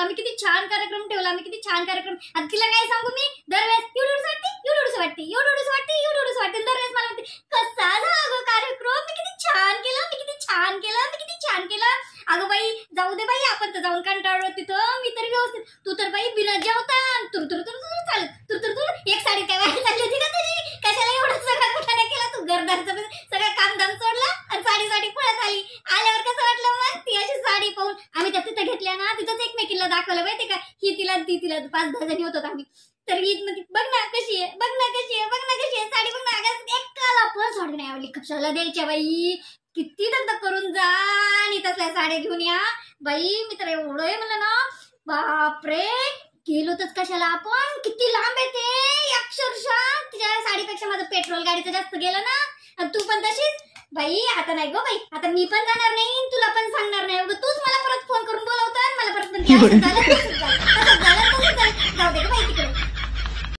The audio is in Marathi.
आम्ही किती छान कार्यक्रम ठेवला, आम्ही किती छान कार्यक्रम. आता तिला काय सांगू मी, दरवेळेस एवढूच वाटते एवढूच वाटते एवढूच वाटते एवढूच वाटते. दरवेळेस मला म्हणते कसा झाला गं कार्यक्रम, मी किती छान केलं, मी किती छान केलं, मी किती छान केलं. अगं बाई जाऊ दे बाई, आपण तर जाऊन कंटाळलो तिथं. मी तर व्यवस्थित, तू तर बाई बिना जेवता तुर तुर तुर तुर चालत तुर तुर तुर. एक साडी काय बाहेर चालली होती का तुझी? कशाला एवढं सगळं कुठं केला तू? घरदारचं सगळं कामधाम सोडला आणि साडी पळत आली. आल्यावर कसं वाटलं मग ती अशी साडी पाहून? आम्ही त्या तिथं घेतल्या ना, तिथंच एकमेकीला दाखवलं माहिती का, ही तिला ती तिला 5-10 जणी होतो आम्ही. तर ही म्हणते बघ ना कशी आहे, बघ ना कशी आहे, बघ ना कशी आहे साडी, बघ ना. एकाला पण साडी नाही आवडली. कशाला द्यायच्या बाई, किती दगदग करून जा आणि तसल्या साड्या घेऊन या बाई. मी तर एवढं आहे म्हणलं ना, बापरे गेलो तर कशाला आपण, किती लांब आहे ते अक्षरशः. तिच्या साडीपेक्षा माझं पेट्रोल गाडीचं जास्त गेलं ना. आणि तू पण तशीच बाई. आता नाही गो बाई, आता मी पण जाणार नाही, तुला पण सांगणार नाही. तूच मला परत फोन करून बोलवतो आणि मला परत